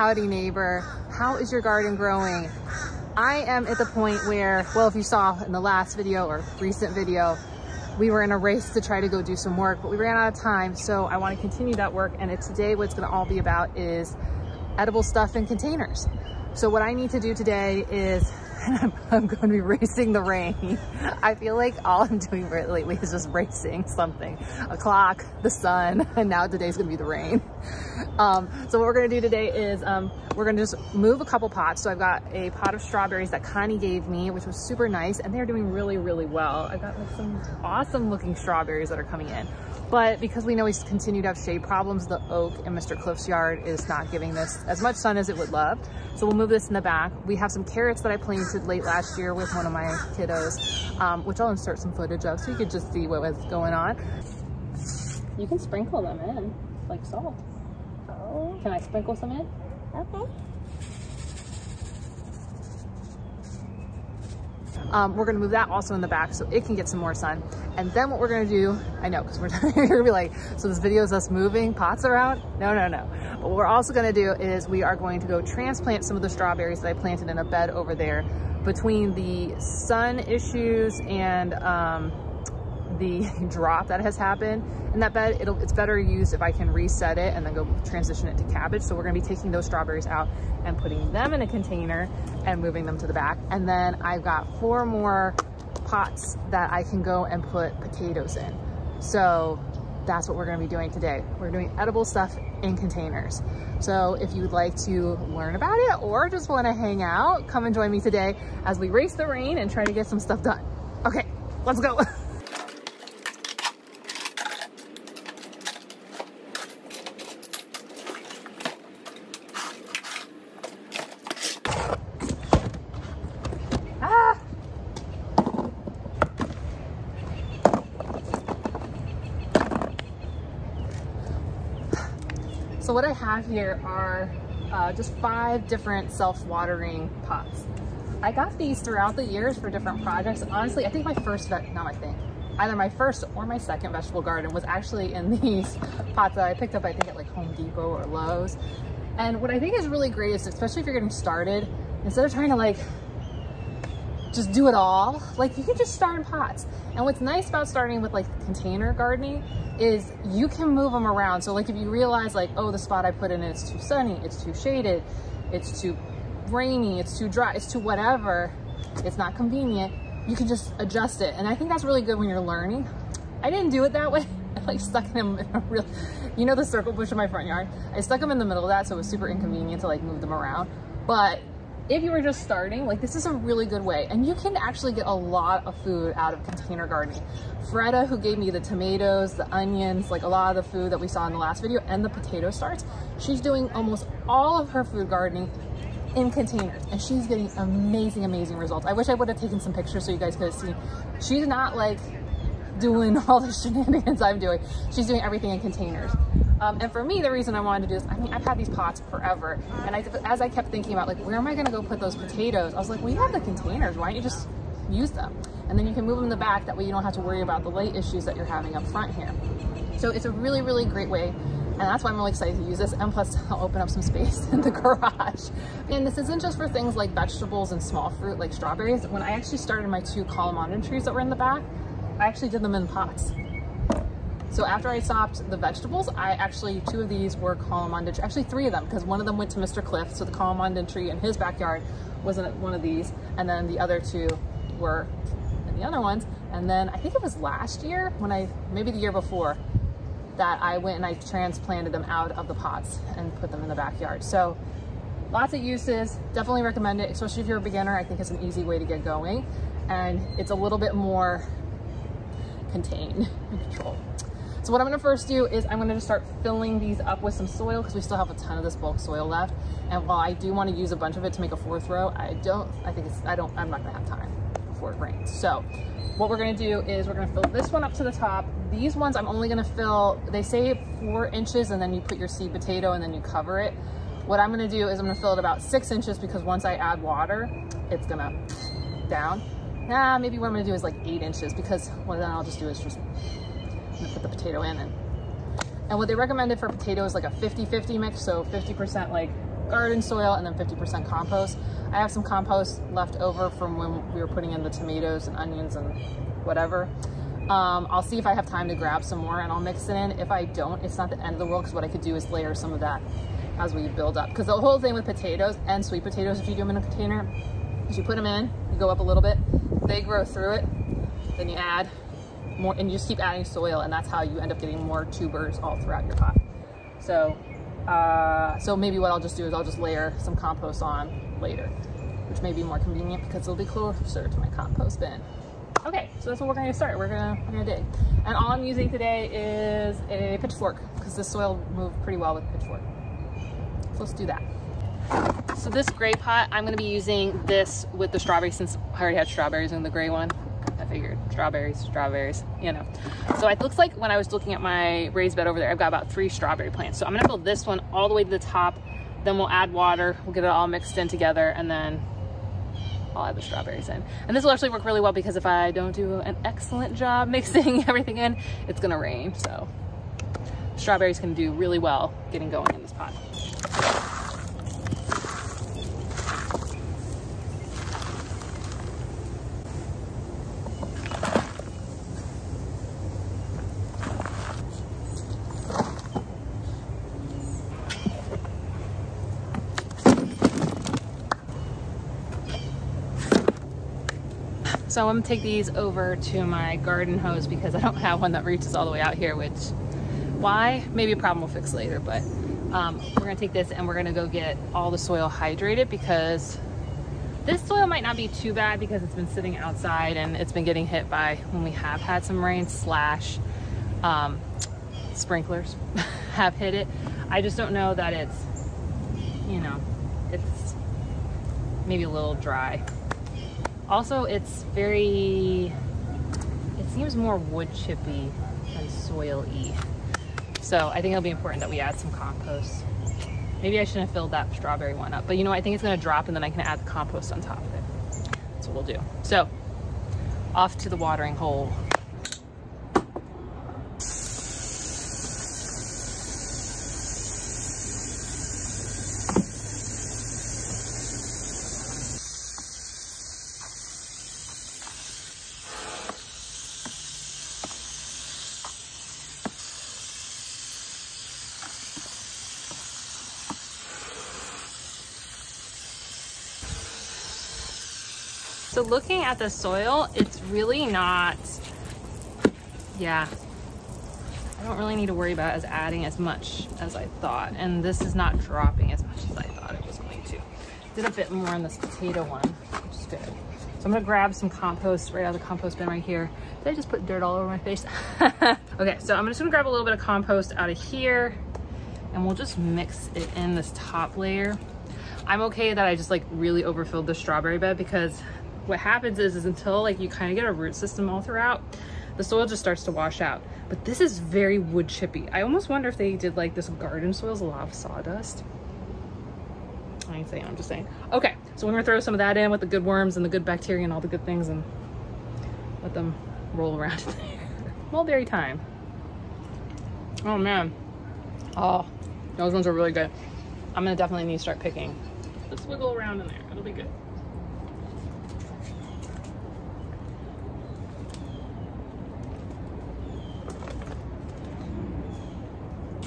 Howdy neighbor, how is your garden growing? I am at the point where, well, if you saw in the last video or recent video, we were in a race to try to go do some work, but we ran out of time. So I want to continue that work. And today what it's going to all be about is edible stuff in containers. So what I need to do today is, I'm going to be racing the rain. I feel like all I'm doing lately is just racing something. A clock, the sun, and now today's going to be the rain. So what we're going to do today is we're going to just move a couple pots. So I've got a pot of strawberries that Connie gave me, which was super nice, and they're doing really, really well. I've got like some awesome looking strawberries that are coming in. But because we know we continue to have shade problems, the oak in Mr. Cliff's yard is not giving this as much sun as it would love. So we'll move this in the back. We have some carrots that I planted late last year with one of my kiddos, which I'll insert some footage of so you could just see what was going on. You can sprinkle them in, like salt. Oh. Can I sprinkle some in? Okay. We're gonna move that also in the back so it can get some more sun. And then what we're gonna do, I know, because you're gonna be like, so this video is us moving pots around? No, no, no. But what we're also gonna do is we are going to go transplant some of the strawberries that I planted in a bed over there. Between the sun issues and the drop that has happened in that bed, it's better used if I can reset it and then go transition it to cabbage. So we're gonna be taking those strawberries out and putting them in a container and moving them to the back. And then I've got 4 more pots that I can go and put potatoes in. So that's what we're gonna be doing today. We're doing edible stuff in containers. So if you'd like to learn about it or just wanna hang out, come and join me today as we race the rain and try to get some stuff done. Okay, let's go. So what I have here are just 5 different self-watering pots. I got these throughout the years for different projects. Honestly, I think my first, either my first or my second vegetable garden was actually in these pots that I picked up, I think at like Home Depot or Lowe's. And what I think is really great is, especially if you're getting started, instead of trying to like just do it all, like you can just start in pots. And what's nice about starting with like container gardening is you can move them around. So like if you realize like, oh, the spot I put in it's too sunny, it's too shaded, it's too rainy, it's too dry, it's too whatever, it's not convenient, you can just adjust it. And I think that's really good when you're learning. I didn't do it that way. I like stuck them in a real, you know, the circle bush in my front yard. I stuck them in the middle of that, so it was super inconvenient to like move them around. But if you were just starting, like this is a really good way, and you can actually get a lot of food out of container gardening. Freda, who gave me the tomatoes, the onions, like a lot of the food that we saw in the last video, and the potato starts, she's doing almost all of her food gardening in containers, and she's getting amazing, amazing results. I wish I would have taken some pictures so you guys could have seen. She's not like doing all the shenanigans I'm doing. She's doing everything in containers. And for me, the reason I wanted to do this, I mean, I've had these pots forever. And as I kept thinking about like, where am I gonna go put those potatoes? I was like, well, you have the containers, why don't you just use them? And then you can move them in the back, that way you don't have to worry about the light issues that you're having up front here. So it's a really, really great way. And that's why I'm really excited to use this. And plus I'll open up some space in the garage. And this isn't just for things like vegetables and small fruit like strawberries. When I actually started my 2 calamandan trees that were in the back, I actually did them in pots. So after I stopped the vegetables, I actually, 2 of these were calamandan, actually 3 of them, because one of them went to Mr. Cliff. So the calamandan tree in his backyard was in one of these. And then the other 2 were in the other ones. And then I think it was last year maybe the year before, that I went and I transplanted them out of the pots and put them in the backyard. So lots of uses, definitely recommend it, especially if you're a beginner. I think it's an easy way to get going. And it's a little bit more contained and controlled. So what I'm gonna first do is I'm gonna just start filling these up with some soil, because we still have a ton of this bulk soil left. And while I do wanna use a bunch of it to make a 4th row, I'm not gonna have time before it rains. So what we're gonna do is we're gonna fill this one up to the top. These ones I'm only gonna fill, they say 4 inches, and then you put your seed potato and then you cover it. What I'm gonna do is I'm gonna fill it about 6 inches, because once I add water, it's gonna down. Maybe what I'm gonna do is like 8 inches, because what then I'll just do is just put the potato in. And what they recommended for potato is like a 50-50 mix, so 50% like garden soil and then 50% compost. I have some compost left over from when we were putting in the tomatoes and onions and whatever. I'll see if I have time to grab some more and I'll mix it in. If I don't, it's not the end of the world, because what I could do is layer some of that as we build up. Because the whole thing with potatoes and sweet potatoes, if you do them in a container, is you put them in, you go up a little bit, they grow through it, then you add more, and you just keep adding soil, and that's how you end up getting more tubers all throughout your pot. So, so maybe what I'll just do is I'll just layer some compost on later, which may be more convenient because it'll be closer to my compost bin. Okay, so that's what we're gonna start. We're gonna dig. And all I'm using today is a pitchfork, because this soil moved pretty well with pitchfork. So let's do that. So this gray pot, I'm gonna be using this with the strawberries, since I already had strawberries in the gray one. I figured strawberries, you know. So it looks like when I was looking at my raised bed over there, I've got about 3 strawberry plants. So I'm gonna build this one all the way to the top, then we'll add water, we'll get it all mixed in together, and then I'll add the strawberries in. And this will actually work really well, because if I don't do an excellent job mixing everything in, it's gonna rain. So strawberries can do really well getting going in this pot. So I'm gonna take these over to my garden hose, because I don't have one that reaches all the way out here, which, why? Maybe a problem we'll fix later, but we're gonna take this and we're gonna go get all the soil hydrated, because this soil might not be too bad because it's been sitting outside and it's been getting hit by, when we have had some rain slash sprinklers have hit it. I just don't know that it's, you know, it's maybe a little dry. Also, it's very, it seems more wood chippy than soil-y. So I think it'll be important that we add some compost. Maybe I shouldn't have filled that strawberry one up, but you know, I think it's gonna drop and then I can add the compost on top of it. That's what we'll do. So, off to the watering hole. So looking at the soil, it's really not, yeah, I don't really need to worry about adding as much as I thought. And this is not dropping as much as I thought it was going to. Did a bit more in this potato one, which is good. So I'm gonna grab some compost right out of the compost bin right here. Did I just put dirt all over my face? Okay, so I'm just gonna grab a little bit of compost out of here, and we'll just mix it in this top layer. I'm okay that I just like really overfilled the strawberry bed, because what happens is until like you kind of get a root system all throughout, the soil just starts to wash out. But this is very wood chippy. I almost wonder if they did like this garden soil is a lot of sawdust. I ain't saying, I'm just saying. Okay, so we're gonna throw some of that in with the good worms and the good bacteria and all the good things, and let them roll around in there. Mulberry time. Oh man. Oh, those ones are really good. I'm gonna definitely need to start picking. Let's wiggle around in there, it'll be good.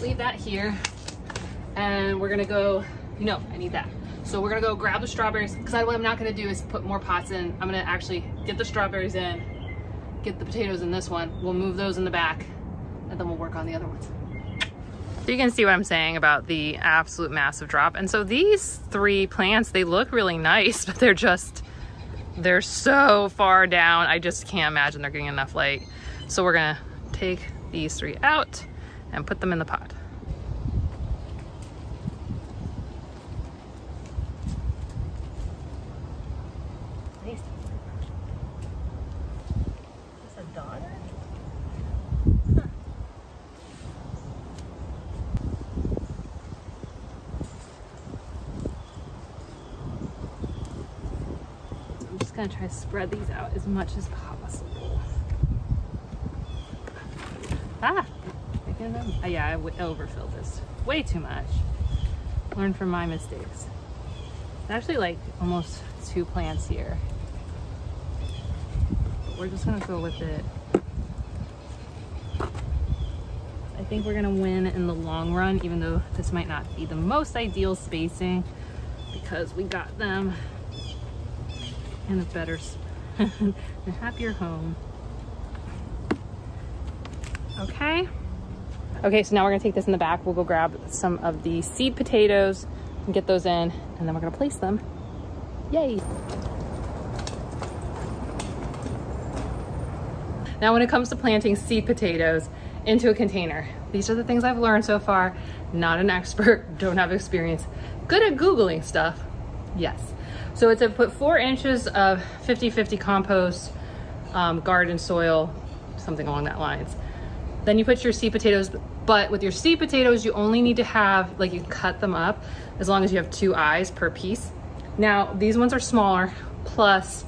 Leave that here, and we're gonna go, you know, I need that. So we're gonna go grab the strawberries, because what I'm not gonna do is put more pots in. I'm gonna actually get the strawberries in, get the potatoes in this one. We'll move those in the back, and then we'll work on the other ones. So you can see what I'm saying about the absolute massive drop. And so these 3 plants, they look really nice, but they're so far down. I just can't imagine they're getting enough light. So we're gonna take these 3 out and put them in the pot. Nice. Is this a daughter? Huh. I'm just gonna try to spread these out as much as possible. Ah! Oh, yeah, I overfilled this way too much. Learn from my mistakes. It's actually like almost 2 plants here. But we're just gonna go with it. I think we're gonna win in the long run, even though this might not be the most ideal spacing because we got them in a better, a happier home. Okay. Okay, so now we're gonna take this in the back. We'll go grab some of the seed potatoes and get those in, and then we're gonna place them. Yay. Now when it comes to planting seed potatoes into a container, these are the things I've learned so far. Not an expert, don't have experience. Good at Googling stuff, yes. So it's to put 4 inches of 50-50 compost, garden soil, something along that lines. Then you put your seed potatoes, but with your seed potatoes, you only need to have, like, you cut them up as long as you have 2 eyes per piece. Now, these ones are smaller, plus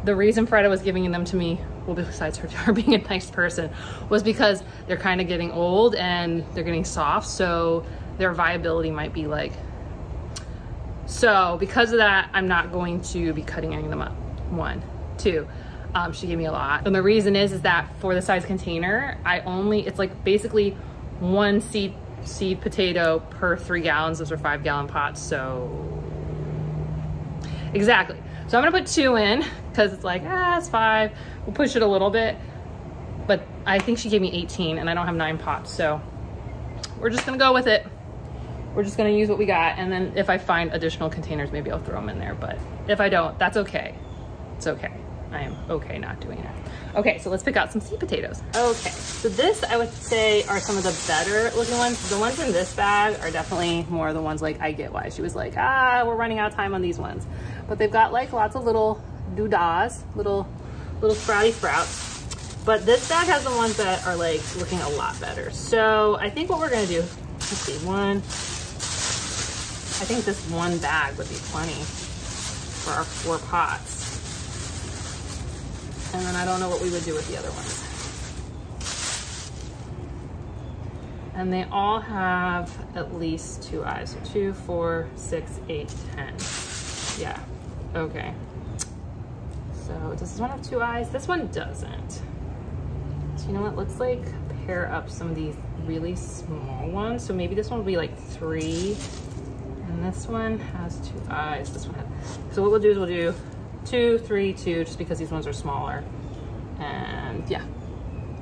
the reason Freda was giving them to me, well, besides her being a nice person, was because they're kind of getting old and they're getting soft, so their viability might be like, so because of that, I'm not going to be cutting any of them up. 1, 2. She gave me a lot. And the reason is that for the size container, it's like basically 1 seed potato per 3 gallons. Those are 5-gallon pots, so exactly. So I'm gonna put 2 in because it's like, it's 5. We'll push it a little bit, but I think she gave me 18 and I don't have 9 pots. So we're just gonna go with it. We're just gonna use what we got. And then if I find additional containers, maybe I'll throw them in there. But if I don't, that's okay. It's okay. I am okay not doing it. Okay, so let's pick out some seed potatoes. Okay, so this I would say are some of the better looking ones. The ones in this bag are definitely more the ones like I get why she was like, we're running out of time on these ones. But they've got like lots of little doodads, little sprouty sprouts. But this bag has the ones that are like looking a lot better. So I think what we're gonna do, let's see, I think this 1 bag would be plenty for our 4 pots. And then I don't know what we would do with the other ones. And they all have at least 2 eyes. So 2, 4, 6, 8, 10. Yeah, okay. So does this one have 2 eyes? This one doesn't. So you know what, let's like pair up some of these really small ones. So maybe this one will be like 3. And this one has 2 eyes. This one has, so what we'll do is we'll do 2, 3, 2, just because these ones are smaller. And yeah,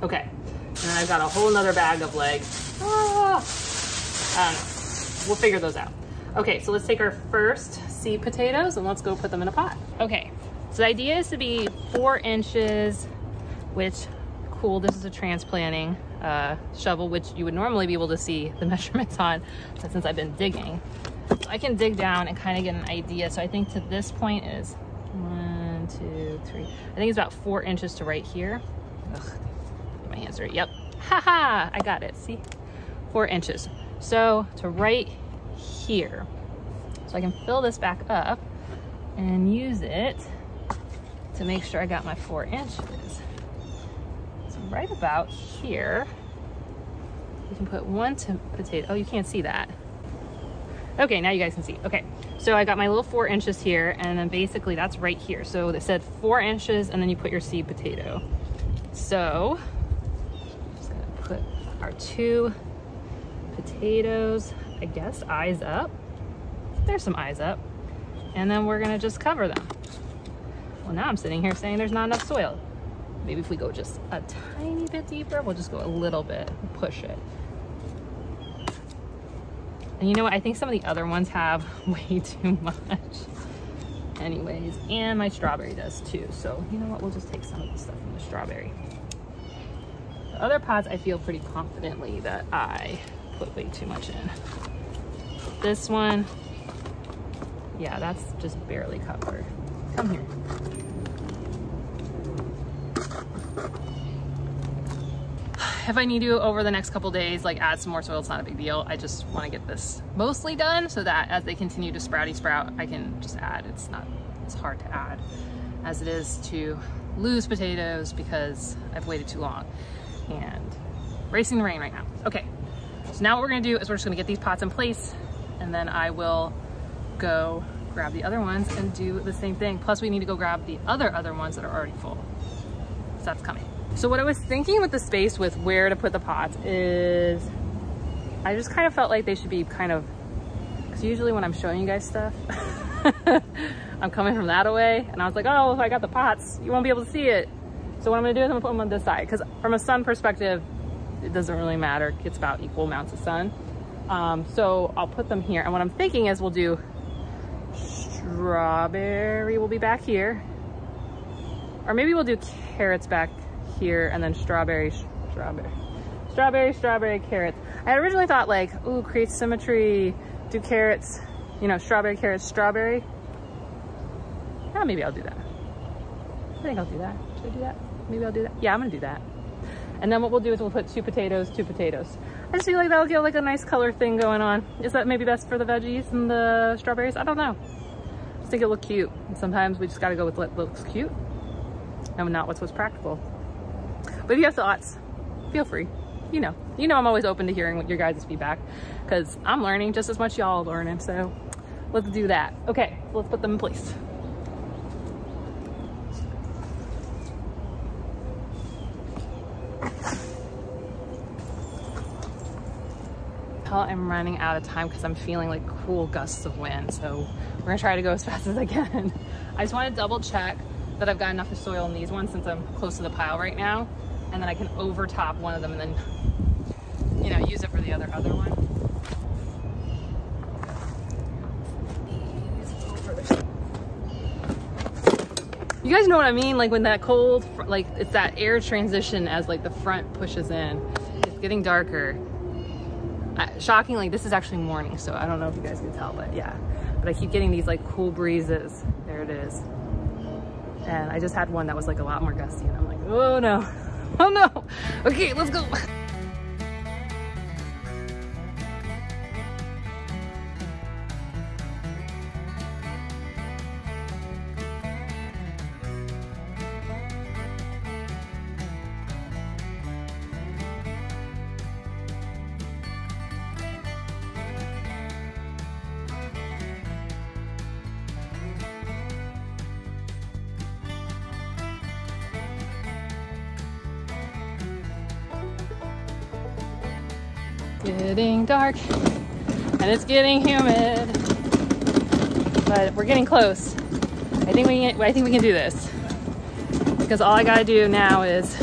okay. And then I've got a whole nother bag of like, I don't know. We'll figure those out. Okay, so let's take our first seed potatoes and let's go put them in a pot. Okay, so the idea is to be 4 inches, which, cool, this is a transplanting shovel, which you would normally be able to see the measurements on, but since I've been digging. So I can dig down and kind of get an idea. So I think to this point is 1, 2, 3. I think it's about 4 inches to right here. Ugh, get my hands dirty. Yep. Haha, I got it. See? 4 inches. So to right here. So I can fill this back up and use it to make sure I got my 4 inches. So right about here, you can put 1 potato. Oh, you can't see that. Okay, now you guys can see. Okay, so I got my little 4 inches here, and then basically that's right here. So they said 4 inches, and then you put your seed potato. So I'm just gonna put our 2 potatoes, I guess, eyes up. There's some eyes up. And then we're gonna just cover them. Well, now I'm sitting here saying there's not enough soil. Maybe if we go just a tiny bit deeper, we'll just go a little bit and push it. And you know what? I think some of the other ones have way too much. Anyways, and my strawberry does too. So you know what? We'll just take some of the stuff from the strawberry. The other pots, I feel pretty confidently that I put way too much in. This one, yeah, that's just barely covered. Come here. If I need to over the next couple days, like add some more soil, it's not a big deal. I just want to get this mostly done so that as they continue to sprout, I can just add. It's hard to add as it is to lose potatoes because I've waited too long and racing the rain right now. Okay, so now what we're gonna do is we're just gonna get these pots in place and then I will go grab the other ones and do the same thing. Plus we need to go grab the other ones that are already full. So that's coming. So what I was thinking with the space with where to put the pots is, I just kind of felt like they should be kind of, because usually when I'm showing you guys stuff, I'm coming from that away, and I was like, oh, if I got the pots, you won't be able to see it. So what I'm gonna do is I'm gonna put them on this side, because from a sun perspective, it doesn't really matter. It gets about equal amounts of sun. So I'll put them here. And what I'm thinking is we'll do strawberry will be back here. Or maybe we'll do carrots back here, and then strawberry, carrots. I originally thought like, ooh, create symmetry, do carrots, you know, strawberry, carrots, strawberry. Yeah, maybe I'll do that. I think I'll do that. Should I do that? Maybe I'll do that. Yeah, I'm gonna do that. And then what we'll do is we'll put 2 potatoes, 2 potatoes. I just feel like that'll get like a nice color thing going on. Is that maybe best for the veggies and the strawberries? I don't know. I just think it'll look cute. And sometimes we just gotta go with what looks cute and not what's practical. But if you have thoughts, feel free. You know I'm always open to hearing what your guys' feedback, because I'm learning just as much y'all are learning. So let's do that. Okay, so let's put them in place. I'm running out of time because I'm feeling like cool gusts of wind, so we're gonna try to go as fast as I can. I just want to double check that I've got enough of soil in these ones since I'm close to the pile right now, and then I can overtop one of them and then, you know, use it for the other one. You guys know what I mean? Like when that cold, like it's that air transition as like the front pushes in. It's getting darker. Shockingly, this is actually morning, so I don't know if you guys can tell, but yeah. But I keep getting these like cool breezes. There it is. And I just had one that was like a lot more gusty, and I'm like, oh no, oh no. Okay, let's go. Getting dark and it's getting humid, but we're getting close. I think we can do this, because all I gotta do now is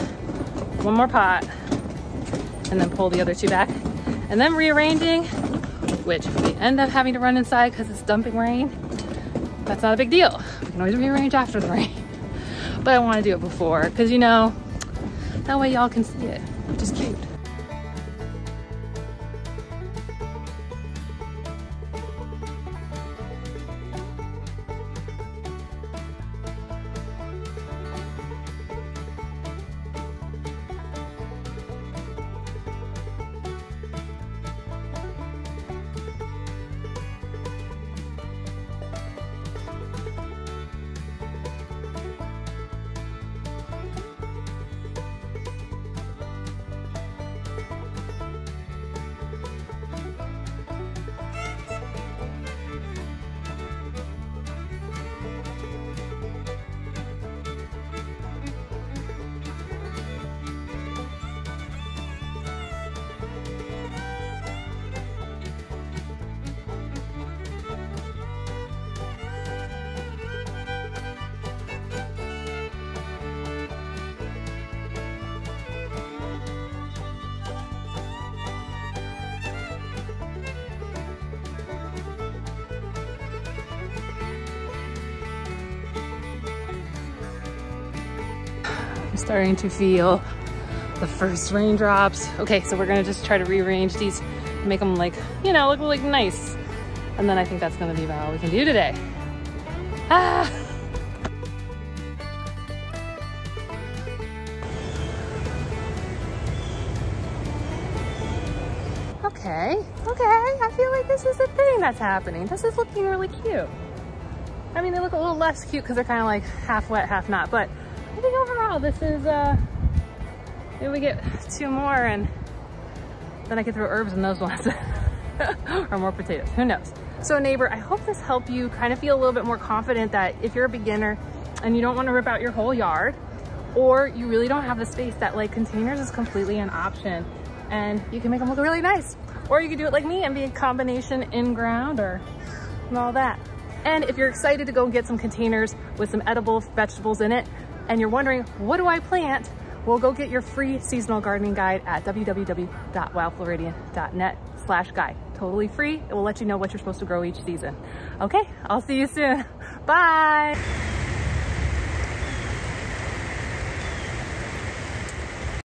one more pot and then pull the other 2 back, and then rearranging, which if we end up having to run inside because it's dumping rain, that's not a big deal. We can always rearrange after the rain, but I want to do it before, because you know, that way y'all can see it, which is cute. I'm starting to feel the first raindrops. Okay, so we're gonna just try to rearrange these, make them like, you know, look like nice. And then I think that's gonna be about all we can do today. Ah! Okay, I feel like this is a thing that's happening. This is looking really cute. I mean, they look a little less cute because they're kind of like half wet, half not, but I think overall this is, maybe we get 2 more and then I can throw herbs in those ones. or more potatoes, who knows? So neighbor, I hope this helped you kind of feel a little bit more confident that if you're a beginner and you don't want to rip out your whole yard, or you really don't have the space, that like containers is completely an option and you can make them look really nice. Or you can do it like me and be a combination in ground or and all that. And if you're excited to go and get some containers with some edible vegetables in it, and you're wondering, what do I plant? Well, go get your free seasonal gardening guide at www.wildfloridian.net/guide. Totally free. It will let you know what you're supposed to grow each season. Okay, I'll see you soon. Bye.